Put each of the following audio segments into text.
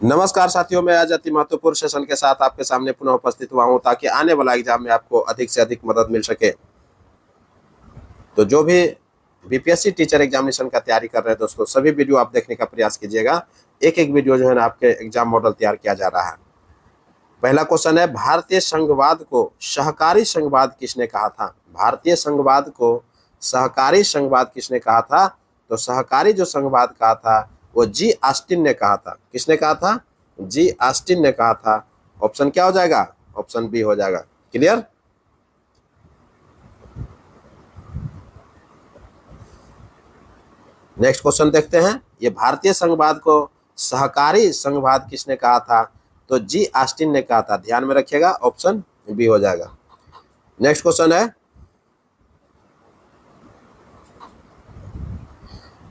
नमस्कार साथियों, मैं आज अति महत्वपूर्ण सेशन के साथ आपके सामने पुनः उपस्थित हुआ हूं ताकि आने वाला एग्जाम में आपको अधिक से अधिक मदद मिल सके। तो जो भी बीपीएससी टीचर एग्जामिनेशन का तैयारी कर रहे हैं दोस्तों, सभी वीडियो आप देखने का प्रयास कीजिएगा। एक एक वीडियो जो है ना आपके एग्जाम मॉडल तैयार किया जा रहा है। पहला क्वेश्चन है, भारतीय संघवाद को सहकारी संघवाद किसने कहा था? भारतीय संघवाद को सहकारी संघवाद किसने कहा था? तो सहकारी जो संघवाद कहा था वो जी ऑस्टिन ने कहा था। किसने कहा था? जी ऑस्टिन ने कहा था। ऑप्शन क्या हो जाएगा? ऑप्शन बी हो जाएगा। क्लियर? नेक्स्ट क्वेश्चन देखते हैं। ये भारतीय संघवाद को सहकारी संघवाद किसने कहा था? तो जी ऑस्टिन ने कहा था। ध्यान में रखिएगा, ऑप्शन बी हो जाएगा। नेक्स्ट क्वेश्चन है,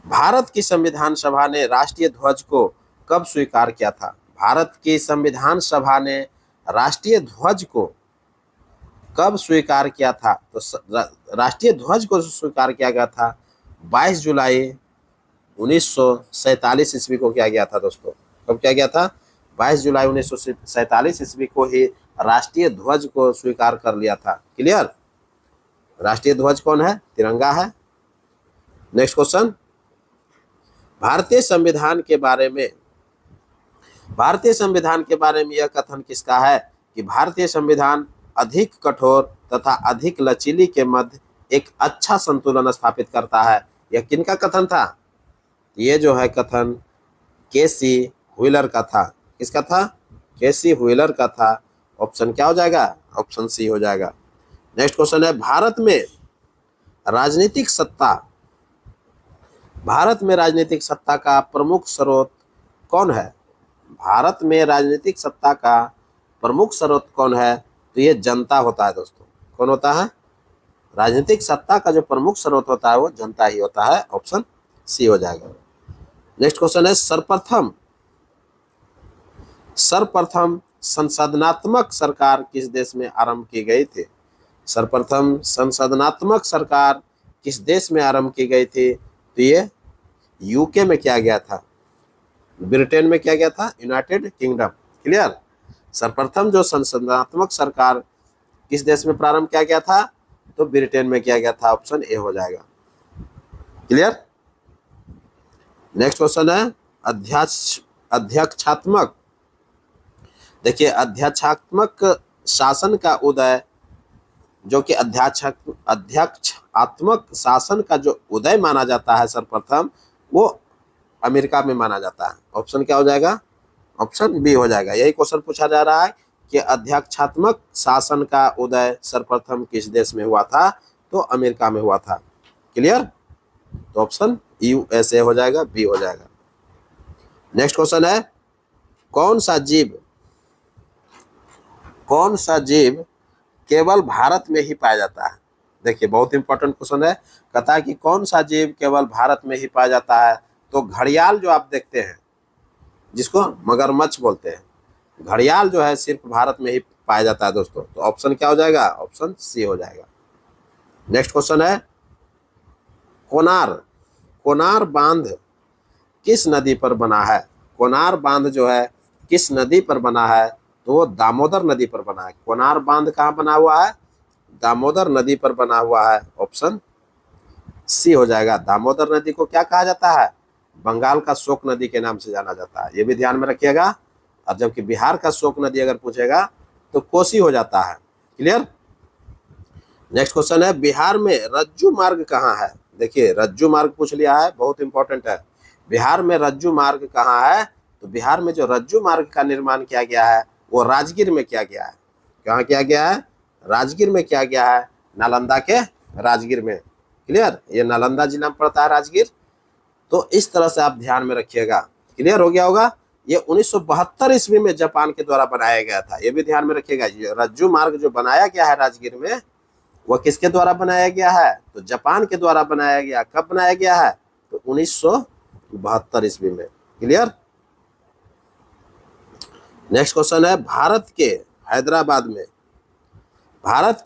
भारत की संविधान सभा ने राष्ट्रीय ध्वज को कब स्वीकार किया था? भारत की संविधान सभा ने राष्ट्रीय ध्वज को कब स्वीकार किया था? तो राष्ट्रीय ध्वज को स्वीकार किया गया था 22 जुलाई 1947 ईस्वी को किया गया था दोस्तों। कब किया गया था? 22 जुलाई 1947 ईस्वी को ही राष्ट्रीय ध्वज को स्वीकार कर लिया था। क्लियर? राष्ट्रीय ध्वज कौन है? तिरंगा है। नेक्स्ट क्वेश्चन, भारतीय संविधान के बारे में यह कथन किसका है कि भारतीय संविधान अधिक कठोर तथा अधिक लचीली के मध्य एक अच्छा संतुलन स्थापित करता है? यह किनका कथन था? ये जो है कथन केसी व्हीलर का था। किसका था? केसी व्हीलर का था। ऑप्शन क्या हो जाएगा? ऑप्शन सी हो जाएगा। नेक्स्ट क्वेश्चन है, भारत में राजनीतिक सत्ता का प्रमुख स्रोत कौन है? भारत में राजनीतिक सत्ता का प्रमुख स्रोत कौन है? तो ये जनता होता है दोस्तों। कौन होता है? राजनीतिक सत्ता का जो प्रमुख स्रोत होता है वो जनता ही होता है। ऑप्शन सी हो जाएगा। नेक्स्ट क्वेश्चन है, सर्वप्रथम संसदनात्मक सरकार किस देश में आरंभ की गई थी? सर्वप्रथम संसदनात्मक सरकार किस देश में आरंभ की गई थी? तो ये यूके में किया गया था। ब्रिटेन में किया गया था, यूनाइटेड किंगडम। क्लियर? सर्वप्रथम जो संसदनात्मक सरकार किस देश में प्रारंभ किया गया था? तो ब्रिटेन में किया गया था। ऑप्शन ए हो जाएगा। क्लियर? नेक्स्ट क्वेश्चन है, अध्यक्षात्मक। देखिए, अध्यक्षात्मक शासन का उदय, जो कि अध्यक्षात्मक शासन का जो उदय माना जाता है सर्वप्रथम, वो अमेरिका में माना जाता है। ऑप्शन क्या हो जाएगा? ऑप्शन बी हो जाएगा। यही क्वेश्चन पूछा जा रहा है कि अध्यक्षात्मक शासन का उदय सर्वप्रथम किस देश में हुआ था? तो अमेरिका में हुआ था। क्लियर? तो ऑप्शन यूएसए हो जाएगा, बी हो जाएगा। नेक्स्ट क्वेश्चन है, कौन सा जीव केवल भारत में ही पाया जाता है? देखिए, बहुत इंपॉर्टेंट क्वेश्चन है। कहता है कि कौन सा जीव केवल भारत में ही पाया जाता है? तो घड़ियाल जो आप देखते हैं, जिसको मगरमच्छ बोलते हैं, घड़ियाल जो है सिर्फ भारत में ही पाया जाता है दोस्तों। तो ऑप्शन क्या हो जाएगा? ऑप्शन सी हो जाएगा। नेक्स्ट क्वेश्चन है, कोनार बांध किस नदी पर बना है? कोनार बांध जो है किस नदी पर बना है? तो वो दामोदर नदी पर बना है। कोनार बांध कहाँ बना हुआ है? दामोदर नदी पर बना हुआ है। ऑप्शन सी हो जाएगा। दामोदर नदी को क्या कहा जाता है? बंगाल का शोक नदी के नाम से जाना जाता है। ये भी ध्यान में रखिएगा। और जबकि बिहार का शोक नदी अगर पूछेगा तो कोसी हो जाता है। क्लियर? नेक्स्ट क्वेश्चन है, बिहार में रज्जू मार्ग कहाँ है? देखिए, रज्जू मार्ग पूछ लिया है, बहुत इंपॉर्टेंट है। बिहार में रज्जू मार्ग कहाँ है? तो बिहार में जो रज्जू मार्ग का निर्माण किया गया है वो राजगीर में किया गया है। कहाँ किया गया है? राजगीर में किया गया है, नालंदा के राजगीर में। क्लियर? ये नालंदा जिला में पड़ता है राजगीर। तो इस तरह से आप ध्यान में रखिएगा। क्लियर हो गया होगा। ये 1972 ईस्वी में जापान के द्वारा बनाया गया था। ये भी ध्यान में रखिएगा। ये रज्जू मार्ग जो बनाया गया है राजगीर में, वह किसके द्वारा बनाया गया है? तो जापान के द्वारा बनाया गया। कब बनाया गया है? तो 1972 ईस्वी में। क्लियर? नेक्स्ट क्वेश्चन है, भारत के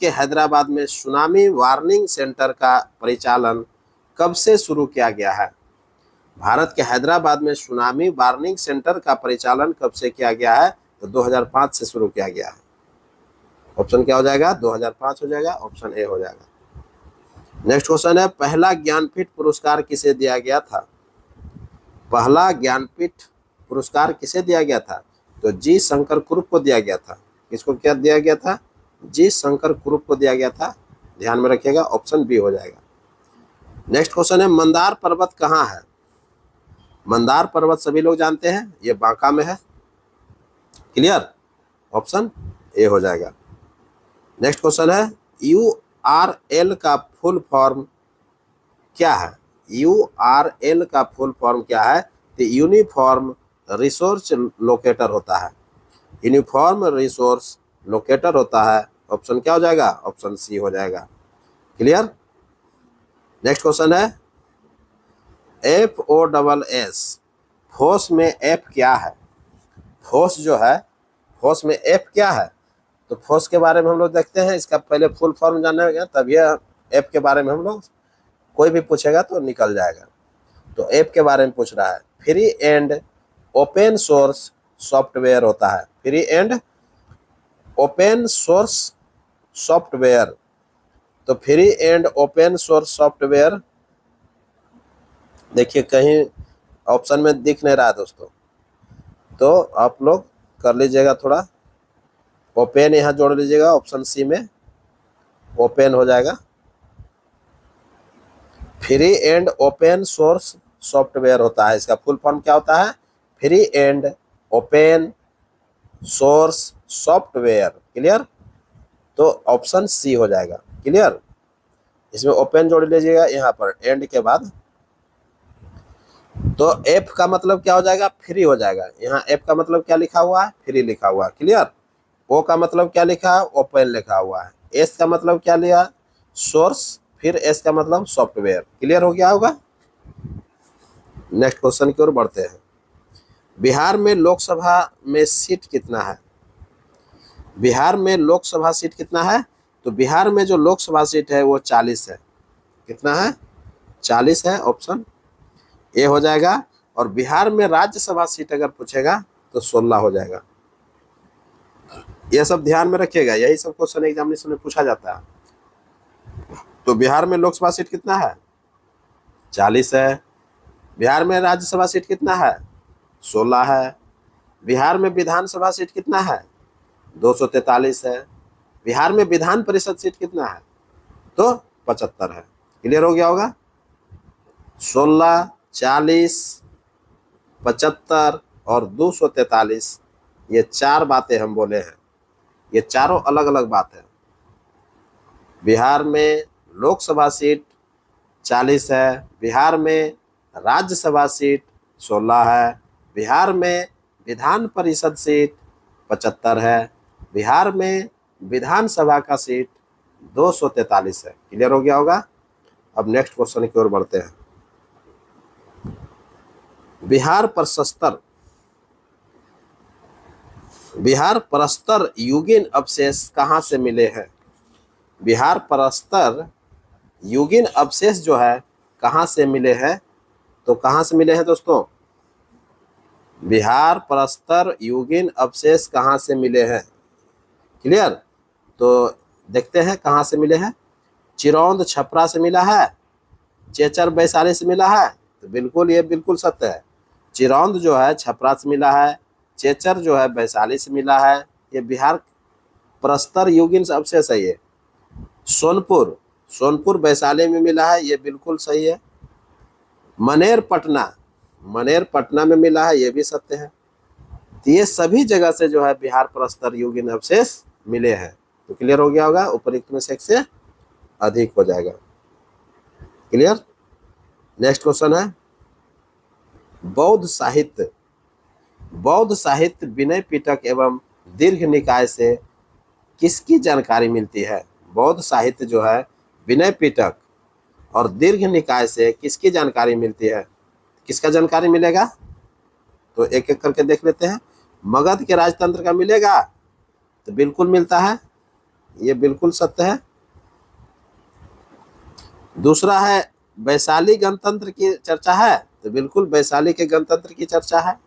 हैदराबाद में सुनामी वार्निंग सेंटर का परिचालन कब से शुरू किया गया है? भारत के हैदराबाद में सुनामी वार्निंग सेंटर का परिचालन कब से किया गया है? तो 2005 से शुरू किया गया है। ऑप्शन क्या हो जाएगा? 2005 हो जाएगा, ऑप्शन ए हो जाएगा। नेक्स्ट क्वेश्चन है, पहला ज्ञानपीठ पुरस्कार किसे दिया गया था? पहला ज्ञानपीठ पुरस्कार किसे दिया गया था? तो जी शंकर कुरुप को दिया गया था। किसको क्या दिया गया था? जी शंकर कुरुप को दिया गया था। ध्यान में रखिएगा, ऑप्शन बी हो जाएगा। नेक्स्ट क्वेश्चन है, मंदार पर्वत कहाँ है? मंदार पर्वत सभी लोग जानते हैं, ये बांका में है। क्लियर, ऑप्शन ए हो जाएगा। नेक्स्ट क्वेश्चन है, URL का फुल फॉर्म क्या है? URL का फुल फॉर्म क्या है? तो यूनिफॉर्म रिसोर्स लोकेटर होता है। यूनिफॉर्म रिसोर्स लोकेटर होता है। ऑप्शन क्या हो जाएगा? ऑप्शन सी हो जाएगा। क्लियर। नेक्स्ट क्वेश्चन है, FOSS, फोर्स में एफ क्या है? फोर्स जो है, फोर्स में एफ क्या है? तो फोर्स के बारे में हम लोग देखते हैं, इसका पहले फुल फॉर्म जानना गया, तब यह एफ के बारे में हम लोग, कोई भी पूछेगा तो निकल जाएगा। तो एफ के बारे में पूछ रहा है, free and open source software होता है। Free and open source software. तो free and open source software देखिए कहीं ऑप्शन में दिख नहीं रहा दोस्तों, तो आप लोग कर लीजिएगा थोड़ा, ओपन यहाँ जोड़ लीजिएगा, ऑप्शन सी में ओपन हो जाएगा। Free and open source software होता है, इसका फुल फॉर्म क्या होता है? Free and open source software. Clear, तो ऑप्शन सी हो जाएगा। क्लियर, इसमें ओपन जोड़ लीजिएगा यहाँ पर एंड के बाद। तो एफ का मतलब क्या हो जाएगा? फ्री हो जाएगा। यहाँ एफ का मतलब क्या लिखा हुआ है? फ्री लिखा हुआ है। क्लियर। ओ का मतलब क्या लिखा है? ओपन लिखा हुआ है। एस का मतलब क्या लिया? सोर्स, फिर एस का मतलब सॉफ्टवेयर। क्लियर हो गया होगा। नेक्स्ट क्वेश्चन की ओर बढ़ते हैं। बिहार में लोकसभा में सीट कितना है? बिहार में लोकसभा सीट कितना है? तो बिहार में जो लोकसभा सीट है वो 40 है। कितना है? 40 है, ऑप्शन ए हो जाएगा। और बिहार में राज्यसभा सीट अगर पूछेगा तो 16 हो जाएगा। यह सब ध्यान में रखिएगा, यही सब क्वेश्चन एग्जामिनेशन में पूछा जाता है। तो बिहार में लोकसभा सीट कितना है? 40 है। बिहार में राज्यसभा सीट कितना है? 16 है। बिहार में विधानसभा सीट कितना है? 243 है। बिहार में विधान परिषद सीट कितना है? तो 75 है। क्लियर हो गया होगा। 16, 40, 75 और 243, ये 4 बातें हम बोले हैं। ये चारों अलग अलग बात है। बिहार में लोकसभा सीट 40 है, बिहार में राज्यसभा सीट 16 है, बिहार में विधान परिषद सीट 75 है, बिहार में विधानसभा का सीट 243 है। क्लियर हो गया होगा। अब नेक्स्ट क्वेश्चन की ओर बढ़ते हैं। बिहार परस्तर युगीन अवशेष कहाँ से मिले हैं? बिहार परस्तर युगीन अवशेष जो है कहाँ से मिले हैं? तो कहाँ से मिले हैं दोस्तों? बिहार परस्तर युगीन अवशेष कहाँ से मिले हैं? क्लियर, तो देखते हैं कहाँ से मिले हैं। चिरौंद छपरा से मिला है, चेचर वैशाली से मिला है। तो बिल्कुल, ये बिल्कुल सत्य है। चिरौंद जो है छपरा से मिला है, चेचर जो है वैशाली से मिला है। ये बिहार प्रस्तर युगीन अवशेष है। ये सोनपुर वैशाली में मिला है, ये बिल्कुल सही है। मनेर पटना में मिला है, ये भी सत्य है। तो ये सभी जगह से जो है बिहार प्रस्तर युगीन अवशेष मिले हैं। तो क्लियर हो गया होगा, उपरोक्त में से एक से अधिक हो जाएगा। क्लियर। नेक्स्ट क्वेश्चन है, बौद्ध साहित्य विनय पिटक एवं दीर्घ निकाय से किसकी जानकारी मिलती है? बौद्ध साहित्य जो है विनय पिटक और दीर्घ निकाय से किसकी जानकारी मिलती है? किसका जानकारी मिलेगा? तो एक एक करके देख लेते हैं। मगध के राजतंत्र का मिलेगा, तो बिल्कुल मिलता है, ये बिल्कुल सत्य है। दूसरा है वैशाली गणतंत्र की चर्चा है, तो बिल्कुल वैशाली के गणतंत्र की चर्चा है।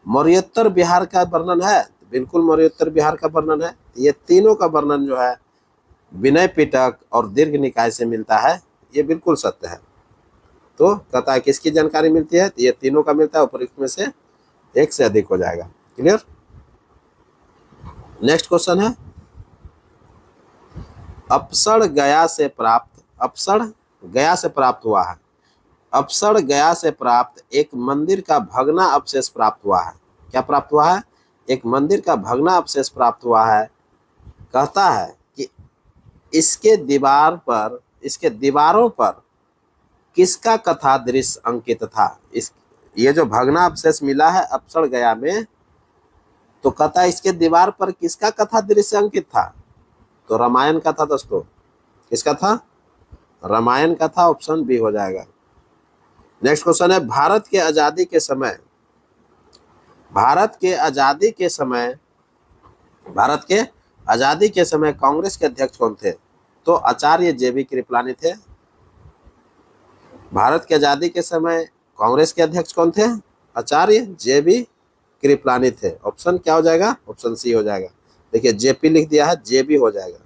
मौर्योत्तर बिहार का वर्णन है, तो बिल्कुल मौर्योत्तर बिहार का वर्णन है। ये तीनों का वर्णन जो है विनय पिटक और दीर्घ निकाय से मिलता है, ये बिल्कुल सत्य है। तो कहता है किसकी जानकारी मिलती है, तो ये तीनों का मिलता है, उपरोक्त में से एक से अधिक हो जाएगा। क्लियर। नेक्स्ट क्वेश्चन है, अपसड़ गया से प्राप्त, अपसड़ गया से प्राप्त हुआ है, अपसड़ गया से प्राप्त एक मंदिर का भगना अवशेष प्राप्त हुआ है। क्या प्राप्त हुआ है, एक मंदिर का भगना अवशेष प्राप्त हुआ है। कहता है कि इसके दीवार पर, इसके दीवारों पर किसका कथा दृश्य अंकित था। इस ये जो भगना अवशेष मिला है अपसड़ गया में, तो कहता है इसके दीवार पर किसका कथा दृश्य अंकित था, तो रामायण का था दोस्तों। किसका था, रामायण का था, ऑप्शन बी हो जाएगा। नेक्स्ट क्वेश्चन है, भारत के आजादी के समय, भारत के आजादी के समय, भारत के आजादी के समय कांग्रेस के अध्यक्ष कौन थे, तो आचार्य जेबी कृपलानी थे। भारत की आजादी के समय कांग्रेस के अध्यक्ष कौन थे, आचार्य जेबी कृपलानी थे। ऑप्शन क्या हो जाएगा, ऑप्शन सी हो जाएगा। देखिए जेपी लिख दिया है, जेबी हो जाएगा,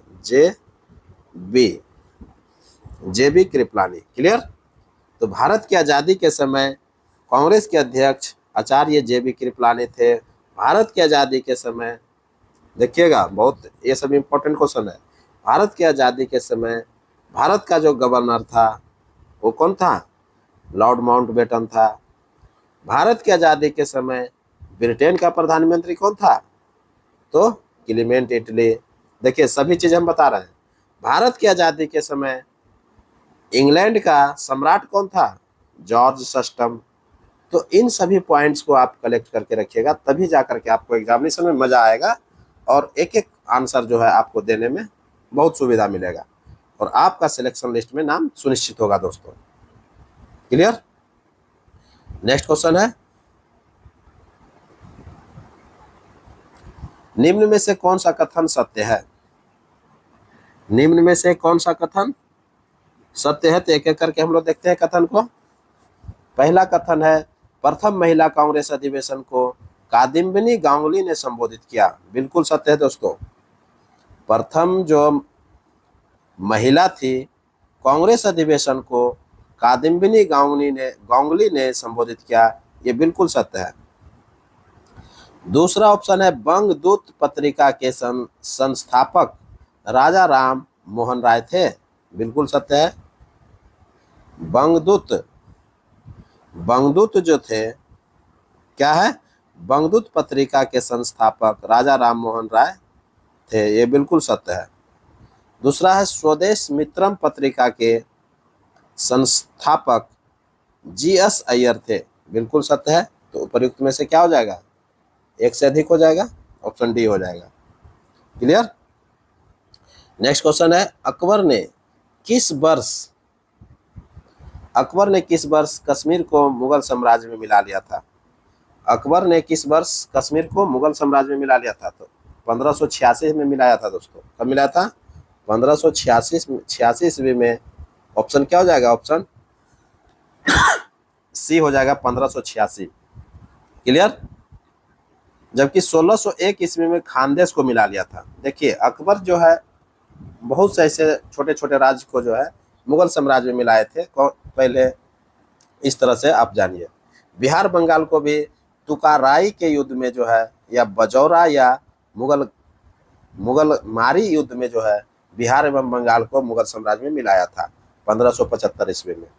जेबी कृपलानी। क्लियर। तो भारत की आजादी के समय कांग्रेस के अध्यक्ष आचार्य जेबी कृपलानी थे। भारत की आजादी के समय, देखिएगा बहुत ये सब इंपॉर्टेंट क्वेश्चन है। भारत की आजादी के समय भारत का जो गवर्नर था वो कौन था, लॉर्ड माउंटबेटन था। भारत की आजादी के समय ब्रिटेन का प्रधानमंत्री कौन था, तो क्लीमेंट इटली। देखिए सभी चीज हम बता रहे हैं। भारत की आजादी के समय इंग्लैंड का सम्राट कौन था, जॉर्ज सस्टम। तो इन सभी पॉइंट्स को आप कलेक्ट करके रखिएगा, तभी जाकर के आपको एग्जामिनेशन में मजा आएगा और एक एक आंसर जो है आपको देने में बहुत सुविधा मिलेगा और आपका सिलेक्शन लिस्ट में नाम सुनिश्चित होगा दोस्तों। क्लियर। नेक्स्ट क्वेश्चन है, निम्न में से कौन सा कथन सत्य है, निम्न में से कौन सा कथन सत्य है, तो एक एक करके हम लोग देखते हैं कथन को। पहला कथन है, प्रथम महिला कांग्रेस अधिवेशन को कादिम्बिनी गांगुली ने संबोधित किया। बिल्कुल सत्य है दोस्तों। प्रथम जो महिला थी कांग्रेस अधिवेशन को कादिम्बिनी गांगुली ने संबोधित किया, ये बिल्कुल सत्य है। दूसरा ऑप्शन है, बंगदूत पत्रिका के संस्थापक राजा राम मोहन राय थे। बिल्कुल सत्य है। बंगदूत जो थे, क्या है, बंगदूत पत्रिका के संस्थापक राजा राम मोहन राय थे, ये बिल्कुल सत्य है। दूसरा है, स्वदेश मित्रम पत्रिका के संस्थापक GS अय्यर थे। बिल्कुल सत्य है। तो उपयुक्त में से क्या हो जाएगा, एक से अधिक हो जाएगा, ऑप्शन डी हो जाएगा। क्लियर। नेक्स्ट क्वेश्चन है, अकबर ने किस वर्ष कश्मीर को मुगल साम्राज्य में मिला लिया था। अकबर ने किस वर्ष कश्मीर को मुगल साम्राज्य में मिला लिया था, तो 1586 में मिलाया था दोस्तों। कब मिला था, 1586 ईस्वी में। ऑप्शन क्या हो जाएगा, ऑप्शन सी हो जाएगा, 1586। क्लियर। जबकि 1601 ईस्वी में खानदेश को मिला लिया था। देखिए अकबर जो है बहुत से ऐसे छोटे छोटे राज्य को जो है मुगल साम्राज्य में मिलाए थे। पहले इस तरह से आप जानिए, बिहार बंगाल को भी तुकाराई के युद्ध में जो है, या बजौरा या मुगल मारी युद्ध में जो है बिहार एवं बंगाल को मुगल साम्राज्य में मिलाया था 1575 ईस्वी में।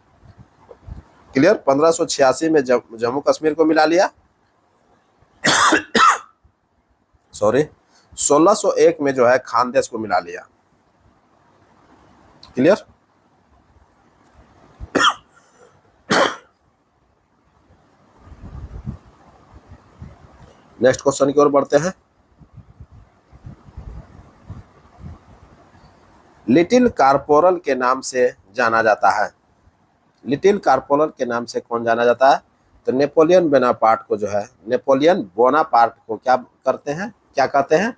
क्लियर। 1586 में जम्मू कश्मीर को मिला लिया, सॉरी 1601 में जो है खानदेश को मिला लिया। क्लियर। नेक्स्ट क्वेश्चन की ओर बढ़ते हैं। लिटिल कार्पोरल के नाम से जाना जाता है। लिटिल कार्पोरल के नाम से कौन जाना जाता है, तो नेपोलियन बोनापार्ट को जो है, नेपोलियन बोनापार्ट को क्या करते हैं, क्या कहते हैं,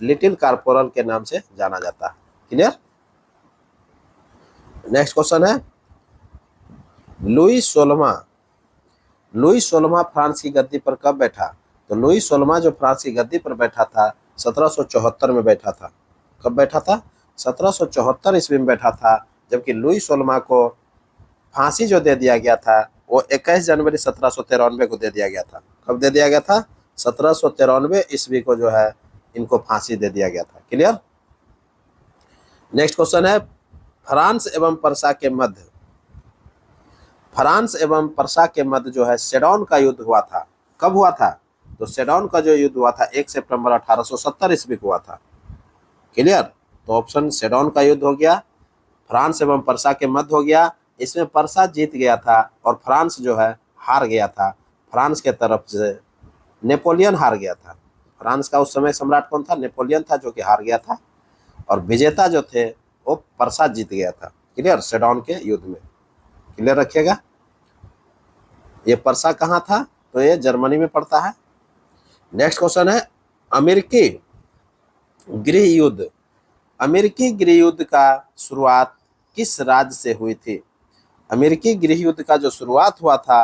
लिटिल कार्पोरल के नाम से जाना जाता है। क्लियर। नेक्स्ट क्वेश्चन है, लुई 16वां लुई 16वां फ्रांस की गद्दी पर कब बैठा? तो लुई 16वां जो फ्रांस की गद्दी पर बैठा था 1774 में बैठा था। कब बैठा था? 1774 ईस्वी में बैठा था। जबकि लुई 16वां को फांसी जो दे दिया गया था वो 21 जनवरी 1793 को दे दिया गया था। कब दे दिया गया था? 1793 ईस्वी को जो है इनको फांसी दे दिया गया था। क्लियर? नेक्स्ट क्वेश्चन है फ्रांस एवं पर्सा के मध्य, फ्रांस एवं पर्सा के मध्य जो है सेडौन का युद्ध हुआ था। कब हुआ था? तो सेडौन का जो युद्ध हुआ था 1 सितंबर 1870 ईस्वी को हुआ था। क्लियर? तो ऑप्शन सेडौन का युद्ध हो गया, फ्रांस एवं पर्सा के मध्य हो गया। इसमें पर्सा जीत गया था और फ्रांस जो है हार गया था। फ्रांस के तरफ से नेपोलियन हार गया था। फ्रांस का उस समय सम्राट कौन था? नेपोलियन था, जो कि हार गया था। और विजेता जो थे वो पर्सा जीत गया था। क्लियर? सेडौन के युद्ध में। क्लियर रखिएगा। ये पर्सा कहाँ था? तो ये जर्मनी में पड़ता है। नेक्स्ट क्वेश्चन है अमेरिकी गृह युद्ध, अमेरिकी गृह युद्ध का शुरुआत किस राज्य से हुई थी? अमेरिकी गृह युद्ध का जो शुरुआत हुआ था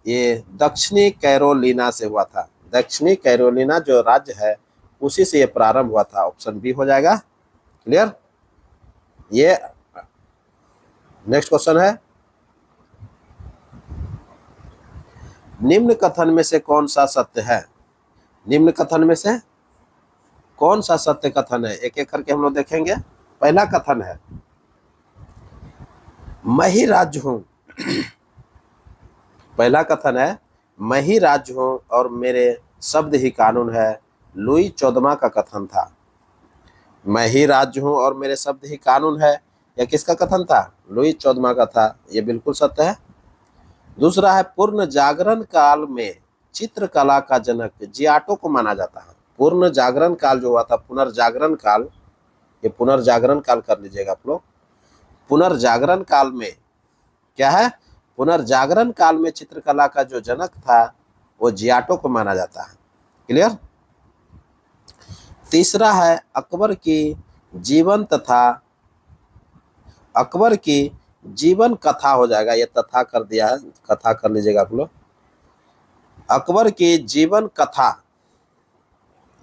ये दक्षिणी कैरोलिना से हुआ था। दक्षिणी कैरोलिना जो राज्य है उसी से ये प्रारंभ हुआ था। ऑप्शन बी हो जाएगा। क्लियर? ये नेक्स्ट क्वेश्चन है निम्न कथन में से कौन सा सत्य है? निम्न कथन में से कौन सा सत्य कथन है? एक एक करके हम लोग देखेंगे। पहला कथन है मैं ही राज्य हूं। पहला कथन है मैं ही राज्य हूं और मेरे शब्द ही कानून है। लुई 14वां का कथन था। मैं ही राज्य हूं और मेरे शब्द ही कानून है। यह किसका कथन था? लुई 14वां का था। यह बिल्कुल सत्य है। दूसरा है पूर्ण जागरण काल में चित्रकला का जनक जियाटो को माना जाता है। पूर्ण जागरण काल जो हुआ था, पुनर्जागरण काल, ये पुनर्जागरण काल कर लीजिएगा आप लोग। पुनर्जागरण काल में क्या है? पुनर्जागरण काल में चित्रकला का जो जनक था वो जियाटो को माना जाता है। क्लियर? तीसरा है अकबर की जीवन तथा, अकबर की जीवन कथा हो जाएगा। ये तथा कर दिया है, कथा कर लीजिएगा आप लोग। अकबर की जीवन कथा,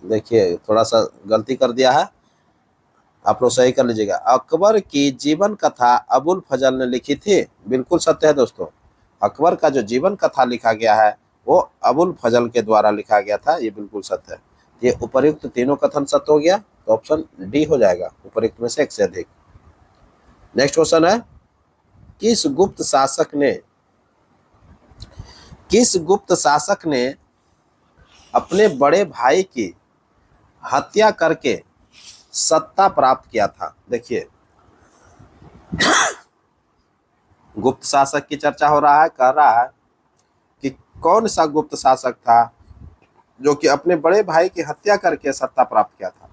देखिए थोड़ा सा गलती कर दिया है, आप लोग सही कर लीजिएगा। अकबर की जीवन कथा अबुल फजल ने लिखी थी। बिल्कुल सत्य है दोस्तों। अकबर का जो जीवन कथा लिखा गया है वो अबुल फजल के द्वारा लिखा गया था। ये बिल्कुल सत्य है। ये उपर्युक्त तीनों कथन सत्य हो गया, तो ऑप्शन डी हो जाएगा, उपर्युक्त में से एक से अधिक। नेक्स्ट क्वेश्चन है किस गुप्त शासक ने अपने बड़े भाई की हत्या करके सत्ता प्राप्त किया था? देखिए गुप्त शासक की चर्चा हो रहा है, कह रहा है कि कौन सा गुप्त शासक था जो कि अपने बड़े भाई की हत्या करके सत्ता प्राप्त किया था?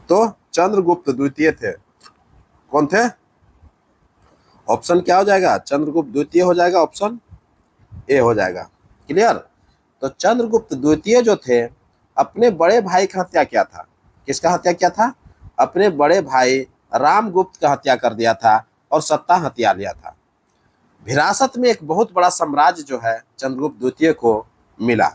तो चंद्रगुप्त द्वितीय थे। कौन थे? ऑप्शन क्या हो जाएगा? चंद्रगुप्त द्वितीय हो जाएगा, ऑप्शन ए हो जाएगा। क्लियर? तो चंद्रगुप्त द्वितीय जो थे अपने बड़े भाई की हत्या किया था। किसका हत्या किया था? अपने बड़े भाई रामगुप्त का हत्या कर दिया था और सत्ता हत्या लिया था। विरासत में एक बहुत बड़ा साम्राज्य जो है चंद्रगुप्त द्वितीय को मिला।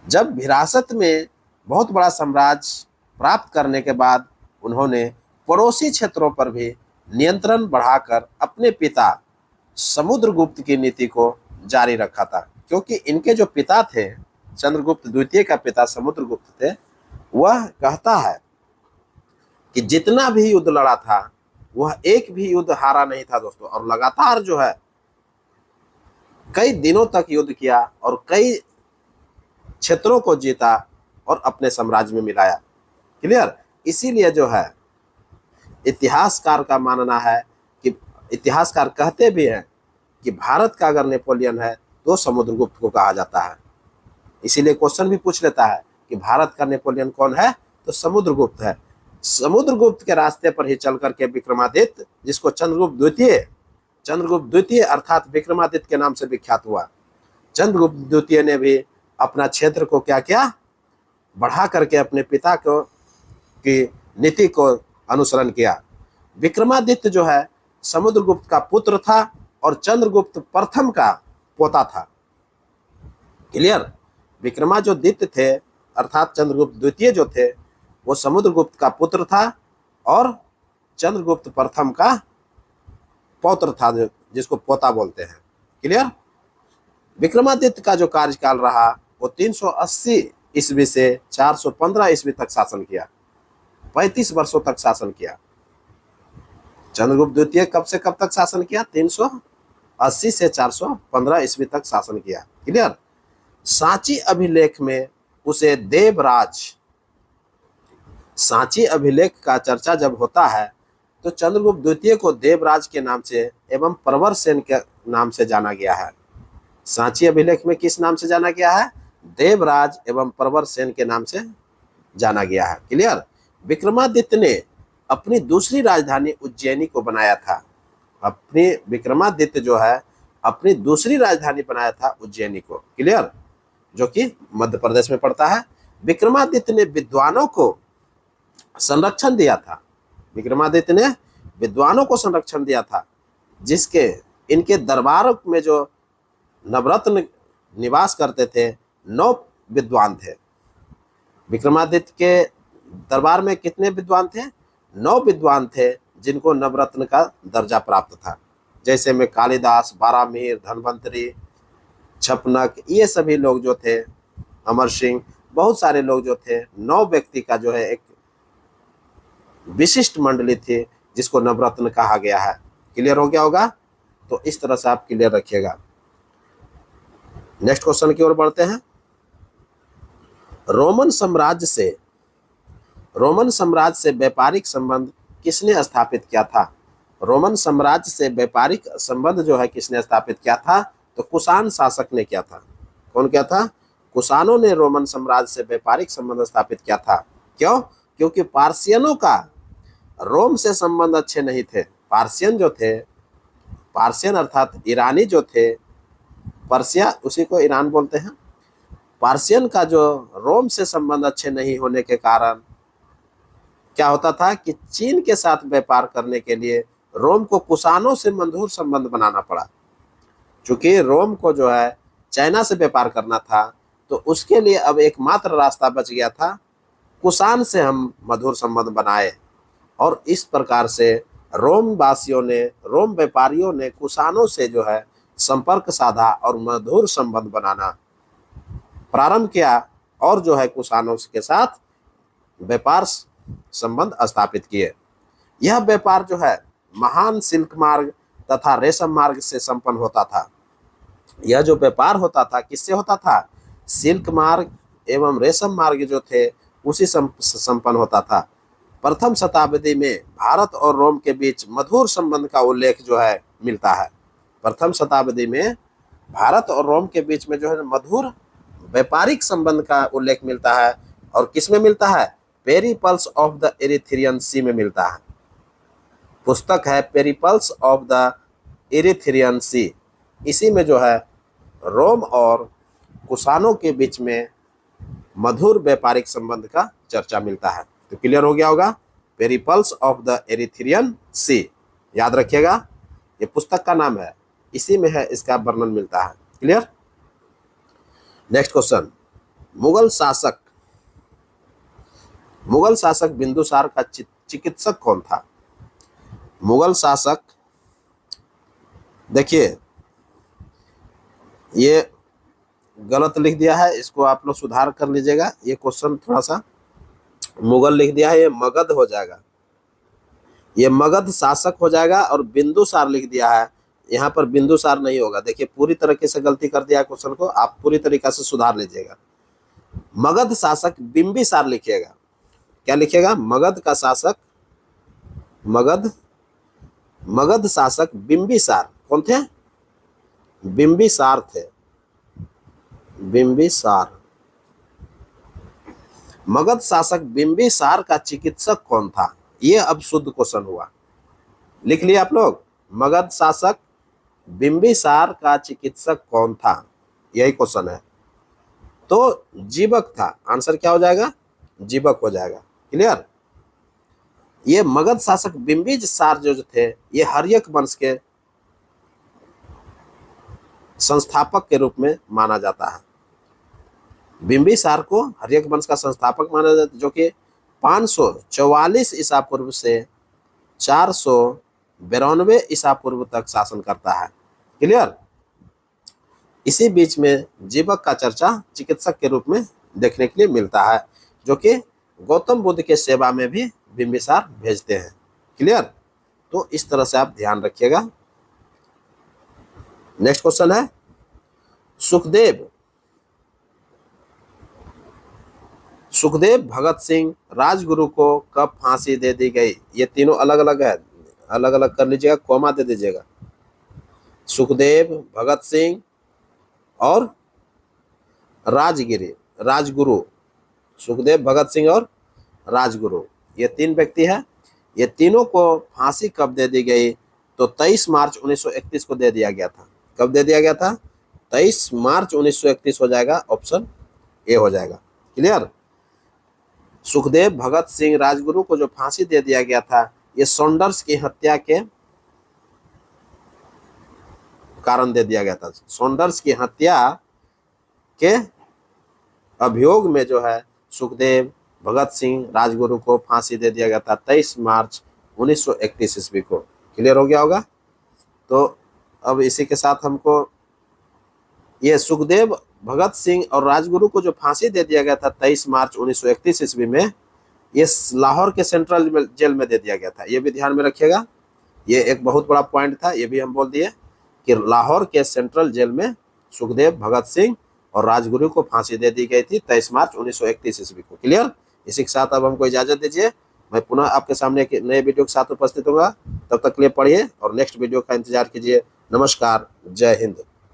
जब विरासत में बहुत बड़ा साम्राज्य प्राप्त करने के बाद उन्होंने पड़ोसी क्षेत्रों पर भी नियंत्रण बढ़ाकर अपने पिता समुद्रगुप्त की नीति को जारी रखा था। क्योंकि इनके जो पिता थे, चंद्रगुप्त द्वितीय का पिता समुद्रगुप्त थे, वह कहता है कि जितना भी युद्ध लड़ा था वह एक भी युद्ध हारा नहीं था दोस्तों। और लगातार जो है कई दिनों तक युद्ध किया और कई क्षेत्रों को जीता और अपने साम्राज्य में मिलाया। क्लियर? इसीलिए जो है इतिहासकार का मानना है कि इतिहासकार कहते भी हैं कि भारत का अगर नेपोलियन है तो समुद्रगुप्त को कहा जाता है। इसीलिए क्वेश्चन भी पूछ लेता है कि भारत का नेपोलियन कौन है? तो समुद्रगुप्त है। समुद्रगुप्त के रास्ते पर ही चल करके विक्रमादित्य, जिसको चंद्रगुप्त द्वितीय अर्थात विक्रमादित्य के नाम से विख्यात हुआ, चंद्रगुप्त द्वितीय ने भी अपना क्षेत्र को क्या किया? बढ़ा करके अपने पिता को की नीति को अनुसरण किया। विक्रमादित्य जो है समुद्रगुप्त का पुत्र था और चंद्रगुप्त प्रथम का पोता था। क्लियर। विक्रमादित्य थे अर्थात चंद्रगुप्त द्वितीय जो थे वो समुद्रगुप्त का पुत्र था और चंद्रगुप्त प्रथम का पौत्र था, जिसको पोता बोलते हैं। क्लियर। विक्रमादित्य का जो कार्यकाल रहा वो 380 ईस्वी से 415 ईस्वी तक शासन किया, 35 वर्षों तक शासन किया। चंद्रगुप्त द्वितीय कब से कब तक शासन किया? 380 से 415 ईस्वी तक शासन किया। क्लियर। सांची अभिलेख में उसे देवराज, सांची अभिलेख का चर्चा जब होता है तो चंद्रगुप्त द्वितीय को देवराज के नाम से एवं प्रवर सेन के नाम से जाना गया है। सांची अभिलेख में किस नाम से जाना गया है? देवराज एवं प्रवर सेन के नाम से जाना गया है। क्लियर। विक्रमादित्य ने अपनी दूसरी राजधानी उज्जैनी को बनाया था। अपनी विक्रमादित्य जो है अपनी दूसरी राजधानी बनाया था उज्जैनी को। क्लियर। जो कि मध्य प्रदेश में पड़ता है। विक्रमादित्य ने विद्वानों को संरक्षण दिया था। विक्रमादित्य ने विद्वानों को संरक्षण दिया था, जिसके इनके दरबार में जो नवरत्न निवास करते थे 9 विद्वान थे। विक्रमादित्य के दरबार में कितने विद्वान थे? 9 विद्वान थे जिनको नवरत्न का दर्जा प्राप्त था। जैसे में कालिदास, बारामीर, धन्वंतरी, छपनक, ये सभी लोग जो थे, अमर सिंह, बहुत सारे लोग जो थे, 9 व्यक्ति का जो है एक विशिष्ट मंडली थी जिसको नवरत्न कहा गया है। क्लियर हो गया होगा? तो इस तरह से आप क्लियर रखिएगा। नेक्स्ट क्वेश्चन की ओर बढ़ते हैं। रोमन साम्राज्य से व्यापारिक संबंध किसने स्थापित किया था? रोमन साम्राज्य से व्यापारिक संबंध जो है किसने स्थापित किया था? तो कुषाण शासक ने किया था। कौन किया था? कुषाणों ने रोमन साम्राज्य से व्यापारिक संबंध स्थापित किया था। क्यों? क्योंकि पार्सियनों का रोम से संबंध अच्छे नहीं थे। पार्सियन जो थे, पार्सियन अर्थात ईरानी जो थे, पर्सिया उसी को ईरान बोलते हैं। पार्सियन का जो रोम से संबंध अच्छे नहीं होने के कारण क्या होता था कि चीन के साथ व्यापार करने के लिए रोम को कुषाणों से मधुर संबंध बनाना पड़ा। चूंकि रोम को जो है चाइना से व्यापार करना था, तो उसके लिए अब एकमात्र रास्ता बच गया था, कुषाण से हम मधुर संबंध बनाए। और इस प्रकार से रोम व्यापारियों ने कुषाणों से जो है संपर्क साधा और मधुर संबंध बनाना प्रारंभ किया और जो है कुषाणों के साथ व्यापार संबंध स्थापित किए। यह व्यापार जो है महान सिल्क मार्ग तथा रेशम मार्ग से संपन्न होता था। यह जो व्यापार होता था किससे होता था? सिल्क मार्ग एवं रेशम मार्ग जो थे उसी संपन्न होता था। प्रथम शताब्दी में भारत और रोम के बीच मधुर संबंध का उल्लेख जो है मिलता है। प्रथम शताब्दी में भारत और रोम के बीच में जो है मधुर व्यापारिक संबंध का उल्लेख मिलता है। और किस में मिलता है? पेरिपल्स ऑफ द इरीथ्रियन सी में मिलता है। पुस्तक है पेरिपल्स ऑफ द इरीथ्रियन सी। इसी में जो है रोम और कुषाणों के बीच में मधुर व्यापारिक संबंध का चर्चा मिलता है। तो क्लियर हो गया होगा? पेरिपल्स ऑफ द इरीथ्रियन सी, याद रखिएगा, ये पुस्तक का नाम है, इसी में है इसका वर्णन मिलता है। क्लियर। Next question. मुगल शासक बिंदुसार का चिकित्सक कौन था? मुगल शासक, देखिए ये गलत लिख दिया है, इसको आप लोग सुधार कर लीजिएगा। ये क्वेश्चन थोड़ा सा मुगल लिख दिया है, ये मगध हो जाएगा, ये मगध शासक हो जाएगा। और बिंदुसार लिख दिया है, यहाँ पर बिंदुसार नहीं होगा। देखिए पूरी तरीके से गलती कर दिया क्वेश्चन को, आप पूरी तरीके से सुधार लीजिएगा। मगध शासक बिंबिसार लिखिएगा। क्या लिखिएगा? मगध का शासक, मगध शासक बिंबिसार कौन थे? बिंबिसार थे, बिंबिसार। मगध शासक बिंबिसार का चिकित्सक कौन था? ये अब शुद्ध क्वेश्चन हुआ, लिख लिया आप लोग। मगध शासक बिंबिसार का चिकित्सक कौन था, यही क्वेश्चन है। तो जीवक था। आंसर क्या हो जाएगा? जीवक हो जाएगा। क्लियर। ये मगध शासक बिंबिसार जो थे ये हर्यक वंश के संस्थापक के रूप में माना जाता है। बिंबिसार को हर्यक वंश का संस्थापक माना जाता है, जो कि 544 ईसा पूर्व से 492 ईसा पूर्व तक शासन करता है। क्लियर। इसी बीच में जीवक का चर्चा चिकित्सक के रूप में देखने के लिए मिलता है, जो कि गौतम बुद्ध के सेवा में भी बिंबिसार भेजते हैं। क्लियर। तो इस तरह से आप ध्यान रखिएगा। नेक्स्ट क्वेश्चन है, सुखदेव भगत सिंह राजगुरु को कब फांसी दे दी गई? ये तीनों अलग अलग है, अलग अलग कर लीजिएगा, कॉमा दे दीजिएगा। सुखदेव भगत सिंह और राजगुरु, सुखदेव भगत सिंह और राजगुरु, ये तीन व्यक्ति हैं। ये तीनों को फांसी कब दे दी गई? तो 23 मार्च 1931 को दे दिया गया था। कब दे दिया गया था? 23 मार्च 1931 हो जाएगा, ऑप्शन ए हो जाएगा। क्लियर। सुखदेव भगत सिंह राजगुरु को जो फांसी दे दिया गया था, ये सॉन्डर्स की हत्या के कारण दे दिया गया था। सॉन्डर्स की हत्या के अभियोग में जो है सुखदेव भगत सिंह राजगुरु को फांसी दे दिया गया था 23 मार्च 1931 ईस्वी को। क्लियर हो गया होगा। तो अब इसी के साथ हमको ये सुखदेव भगत सिंह और राजगुरु को जो फांसी दे दिया गया था 23 मार्च 1931 ईस्वी में, ये लाहौर के सेंट्रल जेल में दे दिया गया था। ये भी ध्यान में रखिएगा, ये एक बहुत बड़ा पॉइंट था। ये भी हम बोल दिए कि लाहौर के सेंट्रल जेल में सुखदेव भगत सिंह और राजगुरु को फांसी दे दी गई थी 23 मार्च 1931 ईस्वी को। क्लियर। इसी के साथ अब हमको इजाजत दीजिए। मैं पुनः आपके सामने एक नए वीडियो के साथ उपस्थित होगा। तब तक के लिए पढ़िए और नेक्स्ट वीडियो का इंतजार कीजिए। नमस्कार, जय हिंद।